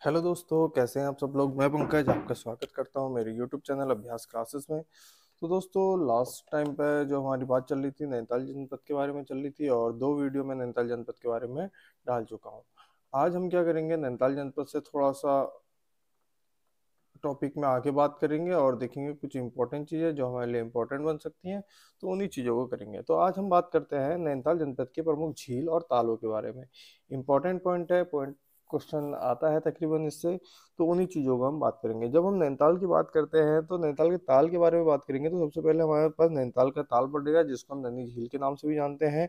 Hello दोस्तों, कैसे हैं आप सब लोग। मैं पंकज आपका स्वागत करता हूं मेरे यूट्यूब चैनल अभ्यास क्लासेस में। तो दोस्तों, लास्ट टाइम पे जो हमारी बात चल रही थी नैनीताल जनपद के बारे में चल रही थी और दो वीडियो में नैनीताल जनपद के बारे में डाल चुका हूं। आज हम क्या करेंगे, नैनीताल जनपद से थोड़ा सा टॉपिक में आगे बात करेंगे और देखेंगे कुछ इंपॉर्टेंट चीज़ें जो हमारे लिए इंपॉर्टेंट बन सकती हैं। तो उन्हीं चीज़ों को करेंगे। तो आज हम बात करते हैं नैनीताल जनपद के प्रमुख झील और तालों के बारे में। इंपॉर्टेंट पॉइंट है, पॉइंट क्वेश्चन आता है तकरीबन इससे। तो उन्हीं चीज़ों को हम बात करेंगे। जब हम नैनीताल की बात करते हैं तो नैनीताल के ताल के बारे में बात करेंगे तो सबसे पहले हमारे पास नैनीताल का ताल पड़ेगा, जिसको हम नैनी झील के नाम से भी जानते हैं।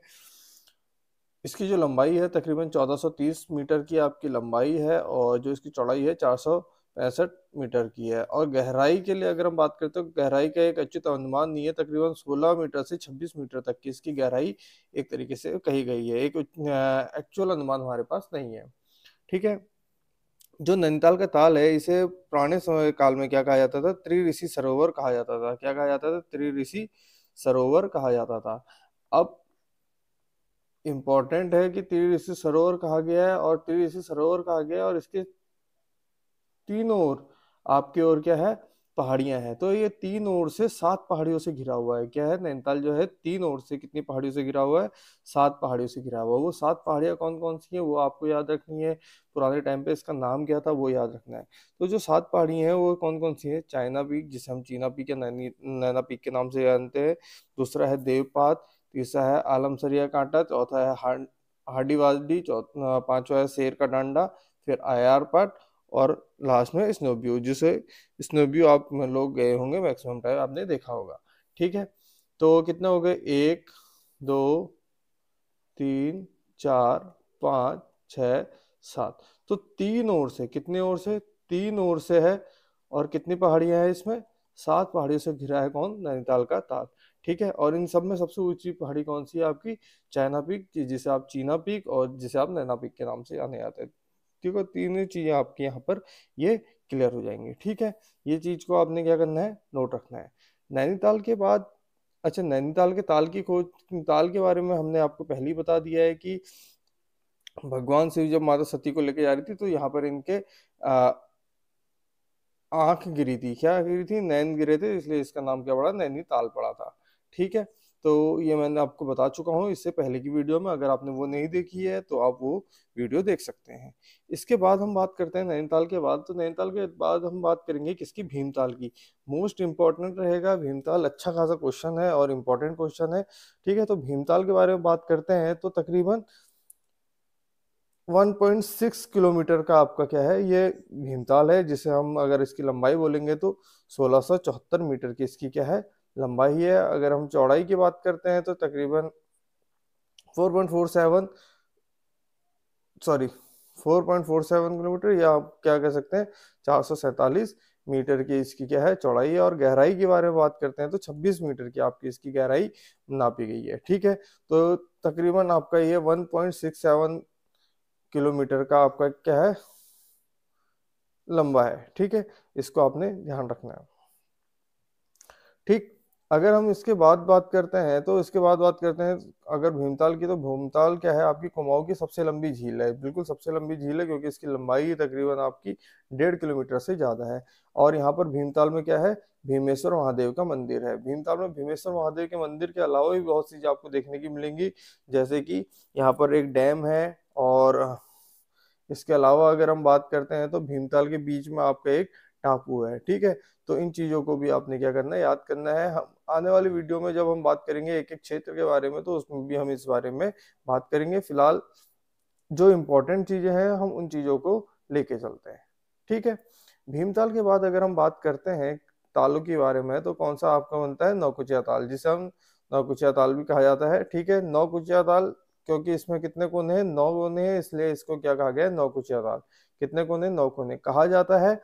इसकी जो लंबाई है तकरीबन 1430 मीटर की आपकी लंबाई है और जो इसकी चौड़ाई है 465 मीटर की है। और गहराई के लिए अगर हम बात करते हैं तो गहराई का एक उचित अनुमान नहीं है, तकरीबन 16 मीटर से 26 मीटर तक की इसकी गहराई एक तरीके से कही गई है। एक एक्चुअल अनुमान हमारे पास नहीं है। ठीक है। जो नैनीताल का ताल है इसे पुराने समय काल में क्या कहा जाता था, त्रिऋषि सरोवर कहा जाता था। क्या कहा जाता था? त्रिऋषि सरोवर कहा जाता था। अब इम्पोर्टेंट है कि त्रिऋषि सरोवर कहा गया है और त्रिऋषि सरोवर कहा गया है और इसके तीनों ओर आपकी ओर क्या है, पहाड़ियां हैं। तो ये तीन ओर से 7 पहाड़ियों से घिरा हुआ है। क्या है, नैनीताल जो है तीन ओर से कितनी पहाड़ियों से घिरा हुआ है? 7 पहाड़ियों से घिरा हुआ है। वो 7 पहाड़ियां कौन कौन सी हैं वो आपको याद रखनी है। पुराने टाइम पे इसका नाम क्या था वो याद रखना है। तो जो 7 पहाड़ी हैं वो कौन कौन सी है? चाइना पीक, जिसे हम चीना पीक या नैना पीक के नाम से जानते हैं। दूसरा है देवपात। तीसरा है आलमसरिया कांटा। चौथा है हाडीवादी। पांचवा है शेर का डांडा। फिर आयार पाट। और लास्ट में स्नोव्यू, जिसे स्नोव्यू आप में लोग गए होंगे, मैक्सिमम टाइम आपने देखा होगा। ठीक है। तो कितने हो गए? एक, दो, तीन, चार, पाँच, छ, सात। तो तीन ओर से, कितने ओर से? तीन ओर से है। और कितनी पहाड़ियां हैं इसमें? 7 पहाड़ियों से घिरा है कौन? नैनीताल का ताल। ठीक है। और इन सब में सबसे ऊंची पहाड़ी कौन सी है आपकी? चाइना पीक, जिसे आप चीना पीक और जिसे आप नैना पीक के नाम से जाने जाते हैं। ठीक है। तीनों चीजें आपकी यहाँ पर ये क्लियर हो जाएंगी। ठीक है। ये चीज को आपने क्या करना है, नोट रखना है। नैनीताल के बाद, अच्छा, नैनीताल के ताल की खोज, ताल के बारे में हमने आपको पहले ही बता दिया है कि भगवान शिव जब माता सती को लेके जा रही थी तो यहाँ पर इनके आ, आंख गिरी थी। क्या गिरी थी? नैन गिरे थे, इसलिए इसका नाम क्या पड़ा? नैनीताल पड़ा था। ठीक है। तो ये मैंने आपको बता चुका हूँ इससे पहले की वीडियो में। अगर आपने वो नहीं देखी है तो आप वो वीडियो देख सकते हैं। इसके बाद हम बात करते हैं नैनीताल के बाद। तो नैनीताल के बाद हम बात करेंगे किसकी? भीमताल की। मोस्ट इंपॉर्टेंट रहेगा भीमताल। अच्छा खासा क्वेश्चन है और इम्पोर्टेंट क्वेश्चन है। ठीक है। तो भीमताल के बारे में बात करते हैं तो तकरीबन 1.6 किलोमीटर का आपका क्या है, ये भीमताल है, जिसे हम अगर इसकी लंबाई बोलेंगे तो 1674 मीटर की इसकी क्या है, लंबाई है। अगर हम चौड़ाई की बात करते हैं तो तकरीबन 4.47, सॉरी, 4.47 किलोमीटर, या आप क्या कह सकते हैं, 447 मीटर की इसकी क्या है, चौड़ाई है। और गहराई के बारे में बात करते हैं तो 26 मीटर की आपकी इसकी गहराई नापी गई है। ठीक है। तो तकरीबन आपका ये 1.67 किलोमीटर का आपका क्या है, लंबा है। ठीक है। इसको आपने ध्यान रखना है। ठीक। अगर हम इसके बाद बात करते हैं तो इसके बाद बात करते हैं अगर भीमताल की, तो भीमताल क्या है आपकी कुमाऊं की सबसे लंबी झील है। बिल्कुल सबसे लंबी झील है क्योंकि इसकी लंबाई तकरीबन आपकी 1.5 किलोमीटर से ज्यादा है। और यहाँ पर भीमताल में क्या है, भीमेश्वर महादेव का मंदिर है। भीमताल में भीमेश्वर महादेव के मंदिर के अलावा भी बहुत चीजें आपको देखने की मिलेंगी, जैसे कि यहाँ पर एक डैम है। और इसके अलावा अगर हम बात करते हैं तो भीमताल के बीच में आपका एक टापू है। ठीक है। तो इन चीजों को भी आपने क्या करना है, याद करना है। हम आने वाली वीडियो में जब हम बात करेंगे एक एक क्षेत्र के बारे में तो उसमें भी हम इस बारे में बात करेंगे। फिलहाल जो इम्पोर्टेंट चीजें हैं हम उन चीजों को लेके चलते हैं। ठीक है। भीमताल के बाद अगर हम बात करते हैं तालों के बारे में तो कौन सा आपका बनता है? नौकुचिया ताल, जिसे हम नौकुचिया ताल भी कहा जाता है। ठीक है। नौकुचिया ताल, क्योंकि इसमें कितने कोने हैं? 9 कोने हैं, इसलिए इसको क्या कहा गया है? नौकुचिया ताल। कितने कोने? 9 कोने। कहा जाता है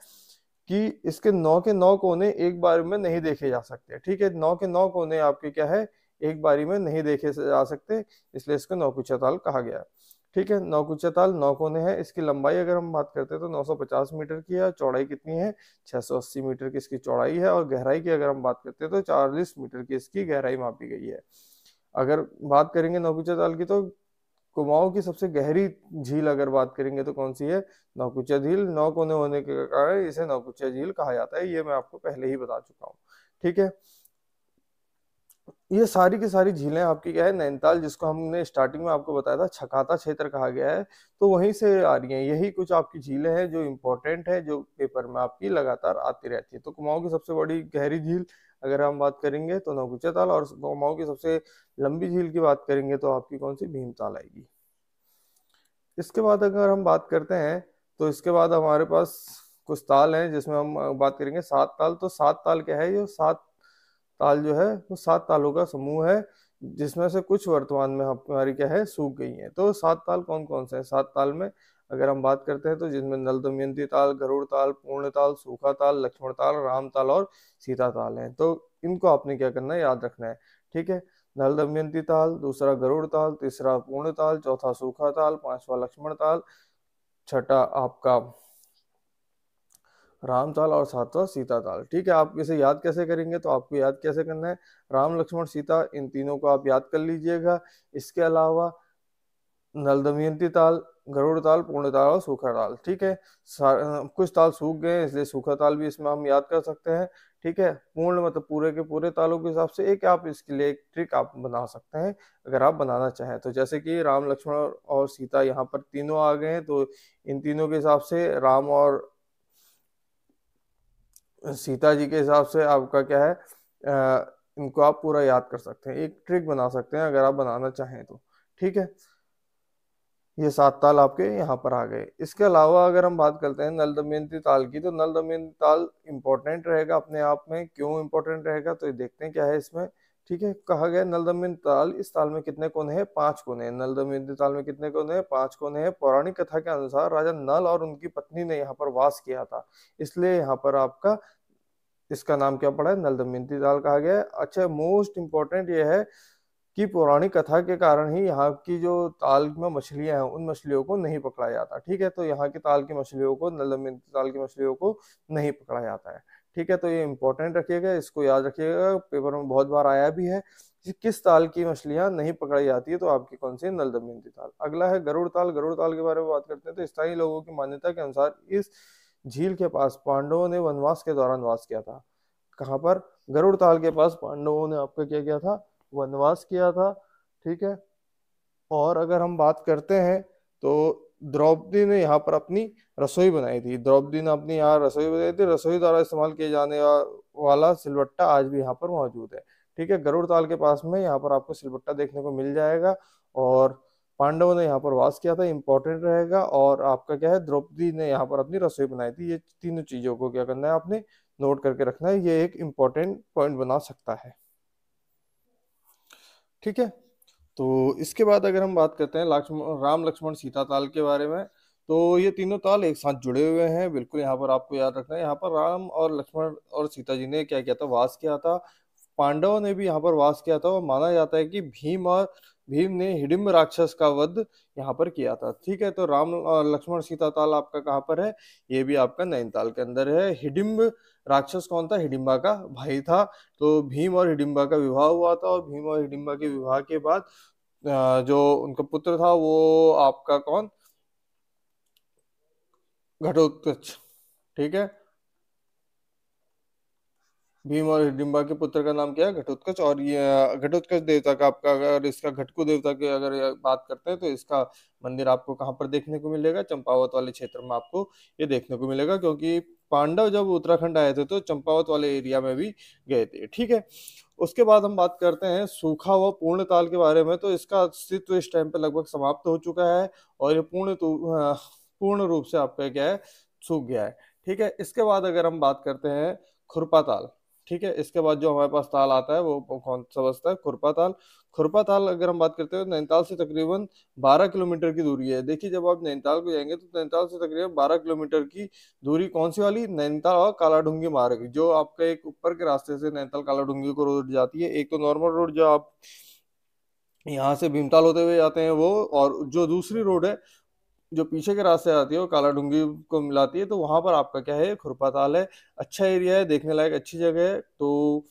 कि इसके 9 के 9 कोने एक बार में नहीं देखे जा सकते। ठीक है। 9 के 9 कोने आपके क्या है, एक बारी में नहीं देखे जा सकते, इसलिए इसको नौकुचिया ताल कहा गया है। ठीक है। नौकुचिया ताल 9 कोने हैं। इसकी लंबाई अगर हम बात करते हैं तो 950 मीटर की है। चौड़ाई कितनी है? 680 मीटर की इसकी चौड़ाई है। और गहराई की अगर हम बात करते हैं तो 40 मीटर की इसकी गहराई मापी गई है। अगर बात करेंगे नौकुचिया ताल की तो कुमाऊं की सबसे गहरी झील अगर बात करेंगे तो कौन सी है? नौकुचिया झील। 9 कोने होने के कारण इसे नौकुचिया झील कहा जाता है, ये मैं आपको पहले ही बता चुका हूँ। ठीक है, ये सारी की सारी झीलें आपकी क्या है, नैनीताल, जिसको हमने स्टार्टिंग में आपको बताया था छकाता क्षेत्र कहा गया है, तो वहीं से आ रही हैं। यही कुछ आपकी झीलें हैं जो इम्पोर्टेंट है, जो पेपर में आपकी लगातार आती रहती है। तो कुमाऊं की सबसे बड़ी गहरी झील अगर हम बात करेंगे तो नौकुचिया ताल, और कुमाऊं की सबसे लंबी झील की बात करेंगे तो आपकी कौन सी, भीमताल आएगी। इसके बाद अगर हम बात करते हैं तो इसके बाद हमारे पास कुछ ताल हैं जिसमें हम बात करेंगे सात ताल। तो सात ताल क्या है? ये सात ताल जो है वो सात तालों का समूह है, जिसमें से कुछ वर्तमान में हमारी क्या है, सूख गई हैं। तो सात ताल कौन कौन से हैं? सात ताल में अगर हम बात करते हैं तो जिनमें नल दमयंती ताल, गरुड़ ताल, पूर्ण ताल, सूखा ताल, लक्ष्मण ताल, राम ताल और सीता ताल हैं। तो इनको आपने क्या करना है, याद रखना है। ठीक है, नल दमयंती ताल, दूसरा गरुड़ ताल, तीसरा पूर्ण ताल, चौथा सूखा ताल, पांचवा लक्ष्मण ताल, छठा आपका राम ताल और सातवां सीता ताल। ठीक है, आप इसे याद कैसे करेंगे? तो आपको याद कैसे करना है, राम लक्ष्मण सीता, इन तीनों को आप याद कर लीजिएगा। इसके अलावा नल दमयंती ताल, गरुड़ ताल, पूर्ण ताल और सूखा ताल। ठीक है, कुछ ताल सूख गए इसलिए सूखा ताल भी इसमें हम याद कर सकते हैं। ठीक है, पूर्ण मतलब पूरे के पूरे तालों के हिसाब से एक आप इसके लिए एक ट्रिक आप बना सकते हैं अगर आप बनाना चाहें तो। जैसे कि राम लक्ष्मण और सीता यहाँ पर तीनों आ गए हैं, तो इन तीनों के हिसाब से राम और सीता जी के हिसाब से आपका क्या है, इनको आप पूरा याद कर सकते हैं, एक ट्रिक बना सकते हैं अगर आप बनाना चाहें तो। ठीक है, ये सात ताल आपके यहाँ पर आ गए। इसके अलावा अगर हम बात करते हैं नल दमयंती ताल की, तो नल दमयंती ताल इंपॉर्टेंट रहेगा अपने आप में। क्यों इंपॉर्टेंट रहेगा, तो ये देखते हैं क्या है इसमें। ठीक है, कहा गया नल दमयंती ताल, इस ताल में कितने कोने हैं? 5 कोने हैं। नल दमयंती ताल में कितने कोने हैं? 5 कोने हैं। पौराणिक कथा के अनुसार राजा नल और उनकी पत्नी ने यहाँ पर वास किया था, इसलिए यहाँ पर आपका इसका नाम क्या पड़ा है, नल दमयंती ताल कहा गया है। अच्छा, मोस्ट इंपॉर्टेंट ये है कि पौराणिक कथा के कारण ही यहाँ की जो ताल में मछलियां हैं उन मछलियों को नहीं पकड़ा जाता। ठीक है, तो यहाँ की ताल की मछलियों को, नल दमयंती ताल की मछलियों को नहीं पकड़ा जाता है। ठीक है, तो ये इंपॉर्टेंट रखिएगा, इसको याद रखिएगा, पेपर में बहुत बार आया भी है कि किस ताल की मछलियां नहीं पकड़ी जाती है, तो आपकी कौन सी, नल दमयंती ताल। अगला है गरुड़ ताल। गरुड़ ताल के बारे में बात करते हैं तो स्थानीय लोगों की मान्यता के अनुसार इस झील के पास पांडवों ने वनवास के दौरान वास किया था। कहाँ पर? गरुड़ ताल के पास पांडवों ने आपका क्या किया था, वनवास किया था। ठीक है, और अगर हम बात करते हैं तो द्रौपदी ने यहाँ पर अपनी रसोई बनाई थी। द्रौपदी ने अपनी यहाँ रसोई बनाई थी। रसोई द्वारा इस्तेमाल किए जाने वाला सिलबट्टा आज भी यहाँ पर मौजूद है। ठीक है, गरुड़ ताल के पास में यहाँ पर आपको सिलबट्टा देखने को मिल जाएगा, और पांडवों ने यहाँ पर वास किया था, इंपॉर्टेंट रहेगा। और आपका क्या है, द्रौपदी ने यहाँ पर अपनी रसोई बनाई थी। ये तीनों चीजों को क्या करना है, आपने नोट करके रखना है, ये एक इंपॉर्टेंट पॉइंट बना सकता है। ठीक है, तो इसके बाद अगर हम बात करते हैं राम लक्ष्मण सीता ताल के बारे में, तो ये तीनों ताल एक साथ जुड़े हुए हैं। बिल्कुल यहाँ पर आपको याद रखना है, यहाँ पर राम और लक्ष्मण और सीता जी ने क्या किया था, वास किया था। पांडवों ने भी यहाँ पर वास किया था, और माना जाता है कि भीम ने हिडिंब राक्षस का वध यहाँ पर किया था। ठीक है, तो राम और लक्ष्मण सीता ताल आपका कहाँ पर है? ये भी आपका नैनीताल के अंदर है। हिडिंब राक्षस कौन था? हिडिंबा का भाई था। तो भीम और हिडिंबा का विवाह हुआ था, और भीम और हिडिंबा के विवाह के बाद जो उनका पुत्र था वो आपका कौन, घटोत्कच। ठीक है, भीम और हिडिंबा के पुत्र का नाम क्या है? घटोत्कच। और ये घटोत्कच देवता का आपका, अगर इसका घटकू देवता की अगर बात करते हैं तो इसका मंदिर आपको कहाँ पर देखने को मिलेगा? चंपावत वाले क्षेत्र में आपको ये देखने को मिलेगा, क्योंकि पांडव जब उत्तराखंड आए थे तो चंपावत वाले एरिया में भी गए थे। ठीक है, उसके बाद हम बात करते हैं सूखा व पूर्ण ताल के बारे में। तो इसका अस्तित्व इस टाइम पे लगभग समाप्त हो चुका है, और ये पूर्ण रूप से आपका क्या है, सूख गया है। ठीक है, इसके बाद अगर हम बात करते हैं खुरपा ताल। ठीक है, इसके बाद जो हमारे पास ताल आता है वो कौन सा बचता है? खुरपा ताल। खुरपा ताल अगर हम बात करते हैं तो नैनीताल से तकरीबन 12 किलोमीटर की दूरी है। देखिए, जब आप नैनीताल को जाएंगे तो नैनीताल से तकरीबन 12 किलोमीटर की दूरी कौन सी वाली? नैनीताल और कालाडूंगी मार्ग, जो आपका एक ऊपर के रास्ते से नैनीताल कालाडूंगी को रोड जाती है। एक तो नॉर्मल रोड जो आप यहाँ से भीमताल होते हुए जाते हैं वो, और जो दूसरी रोड है जो पीछे के रास्ते आती है वो काला डूंगी को मिलाती है। तो वहां पर आपका क्या है, खुरपा ताल है। अच्छा एरिया है, देखने लायक अच्छी जगह है। तो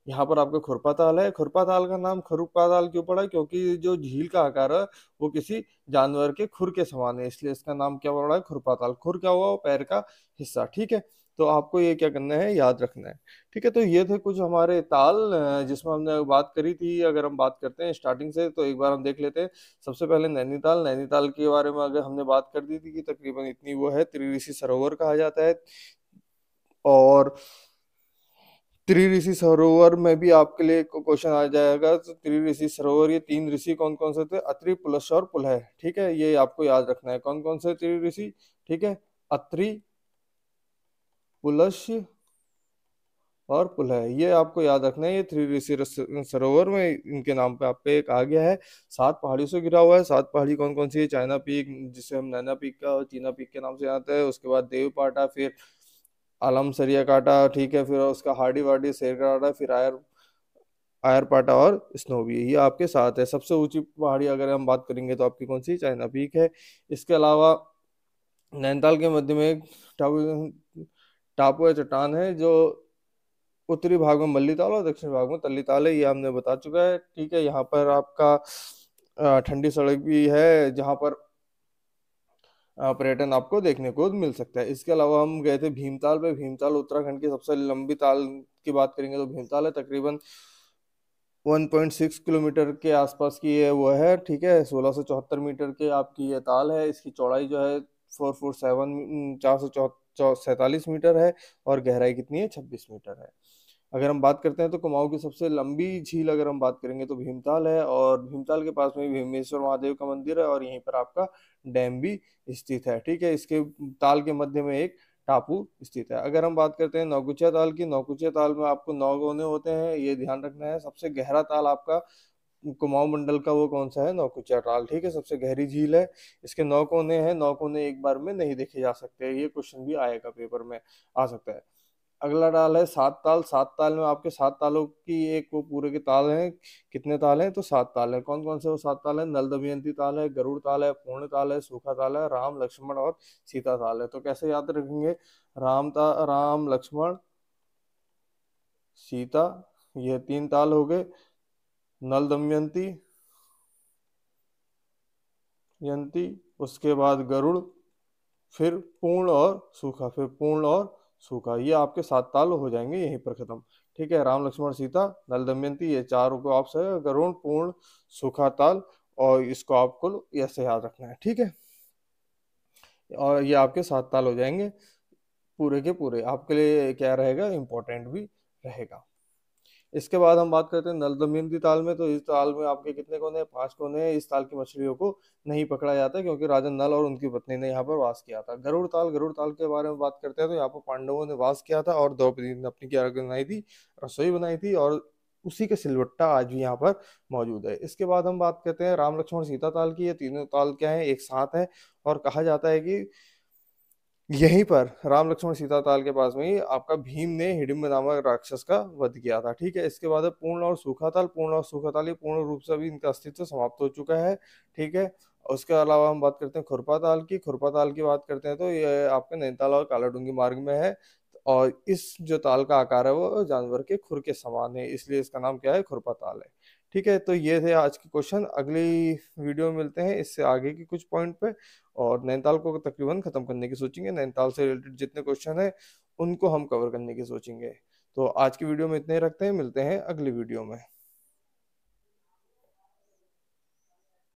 यहाँ पर आपका खुरपा ताल है। खुरपा ताल का नाम खुरपा ताल क्यों पड़ा, क्योंकि जो झील का आकार है वो किसी जानवर के खुर के समान है, इसलिए इसका नाम क्या पड़ा है, खुरपा ताल। खुर क्या हुआ, वो पैर का हिस्सा। ठीक है, तो आपको ये क्या करना है, याद रखना है। ठीक है, तो ये थे कुछ हमारे ताल जिसमें हमने बात करी थी। अगर हम बात करते हैं स्टार्टिंग से, तो एक बार हम देख लेते हैं। सबसे पहले नैनीताल। नैनीताल के बारे में अगर हमने बात कर दी थी कि तकरीबन इतनी वो है, त्रिऋषि सरोवर कहा जाता है। और त्रिऋषि सरोवर में भी आपके लिए क्वेश्चन आ जाएगा। तो त्रिऋषि सरोवर, ये तीन ऋषि कौन कौन से थे, अत्रि, पुलस्त्य और पुलह। ठीक है, ये आपको याद रखना है, कौन कौन से त्रिऋषि। ठीक है, अत्रि, पुलस्त्य और पुलह, ये आपको याद रखना है। ये त्रिऋषि सरोवर में इनके नाम पे आपका एक आ गया है। 7 पहाड़ियों से घिरा हुआ है। 7 पहाड़ी कौन कौन सी है, चाइना पीक, जिसे हम नैना पीक का और चीना पीक के नाम से जानते हैं, उसके बाद देव पाटा, फिर आलम सरिया काटा। ठीक है, फिर उसका हार्डी वार्डी शेर काटा, फिर आयर आयर पाटा और स्नोवी, ये आपके साथ है। सबसे ऊंची पहाड़ी अगर हम बात करेंगे तो आपकी कौन सी, चाइना पीक है। इसके अलावा नैनीताल के मध्य में एक टापू टापू या चट्टान है, जो उत्तरी भाग में मल्लीताल और दक्षिण भाग में तल्लीताल है, ये हमने बता चुका है। ठीक है, यहाँ पर आपका ठंडी सड़क भी है, जहाँ पर पर्यटन आपको देखने को मिल सकता है। इसके अलावा हम गए थे भीमताल पे। भीमताल उत्तराखंड की सबसे लंबी ताल की बात करेंगे तो भीमताल है। तकरीबन 1.6 किलोमीटर के आसपास की ये वो है। ठीक है, 1674 मीटर के आपकी ये ताल है। इसकी चौड़ाई जो है 447 447 मीटर है, और गहराई कितनी है, 26 मीटर है। अगर हम बात करते हैं तो कुमाऊं की सबसे लंबी झील अगर हम बात करेंगे तो भीमताल है, और भीमताल के पास में भीमेश्वर महादेव का मंदिर है, और यहीं पर आपका डैम भी स्थित है। ठीक है, इसके ताल के मध्य में एक टापू स्थित है। अगर हम बात करते हैं नौकुचिया ताल की, नौकुचिया ताल में आपको 9 कोने होते हैं, ये ध्यान रखना है। सबसे गहरा ताल आपका कुमाऊं मंडल का वो कौन सा है, नौकुचिया ताल। ठीक है, सबसे गहरी झील है। इसके 9 कोने हैं। 9 कोने एक बार में नहीं देखे जा सकते, ये क्वेश्चन भी आएगा पेपर में, आ सकता है। अगला ताल है 7 ताल। 7 ताल में आपके 7 तालों की एक वो पूरे के ताल हैं। कितने ताल हैं, तो 7 ताल है। कौन कौन से वो 7 ताल है, नल दमयंती ताल है, गरुड़ ताल है, पूर्ण ताल है, सूखा ताल है, राम लक्ष्मण और सीता ताल है। तो कैसे याद रखेंगे, राम लक्ष्मण सीता, ये 3 ताल हो गए। नल दमयंती यंती, उसके बाद गरुड़, फिर पूर्ण और सूखा, फिर पूर्ण और सूखा, ये आपके 7 ताल हो जाएंगे यहीं पर खत्म। ठीक है, राम लक्ष्मण सीता नल दमयंती, ये चारों को आपसे गरुड़, पूर्ण, सूखा ताल, और इसको आपको ऐसे याद रखना है। ठीक है, और ये आपके 7 ताल हो जाएंगे पूरे के पूरे, आपके लिए क्या रहेगा, इंपॉर्टेंट भी रहेगा। इसके बाद हम बात करते हैं नल दमयंती ताल में। तो इस ताल में आपके कितने कोने हैं, 5 कोने हैं। इस ताल की मछलियों को नहीं पकड़ा जाता, क्योंकि राजा नल और उनकी पत्नी ने यहाँ पर वास किया था। गरुड़ ताल के बारे में बात करते हैं तो यहाँ पर पांडवों ने वास किया था, और द्रौपदी ने अपनी क्या बनाई थी, रसोई बनाई थी, और उसी के सिलवट्टा आज भी यहाँ पर मौजूद है। इसके बाद हम बात करते हैं राम लक्ष्मण सीता ताल की। ये तीनों ताल क्या है, एक साथ है, और कहा जाता है कि यहीं पर राम लक्ष्मण सीता ताल के पास में ही आपका भीम ने हिडिंब नामक राक्षस का वध किया था। ठीक है, इसके बाद है पूर्ण और सूखा ताल। पूर्ण और सूखा ताल ये पूर्ण रूप से अभी इनका अस्तित्व समाप्त हो चुका है। ठीक है, उसके अलावा हम बात करते हैं खुरपा ताल की। खुरपा ताल की बात करते हैं तो ये आपके नैनीताल और कालाडूंगी मार्ग में है, और इस जो ताल का आकार है वो जानवर के खुर के समान है, इसलिए इसका नाम क्या है, खुरपा ताल है। ठीक है, तो ये थे आज के क्वेश्चन। अगली वीडियो में मिलते हैं इससे आगे की कुछ पॉइंट पे, और नैनीताल को तकरीबन खत्म करने की सोचेंगे। नैनीताल से रिलेटेड जितने क्वेश्चन है उनको हम कवर करने की सोचेंगे। तो आज की वीडियो में इतने ही रखते हैं, मिलते हैं अगली वीडियो में।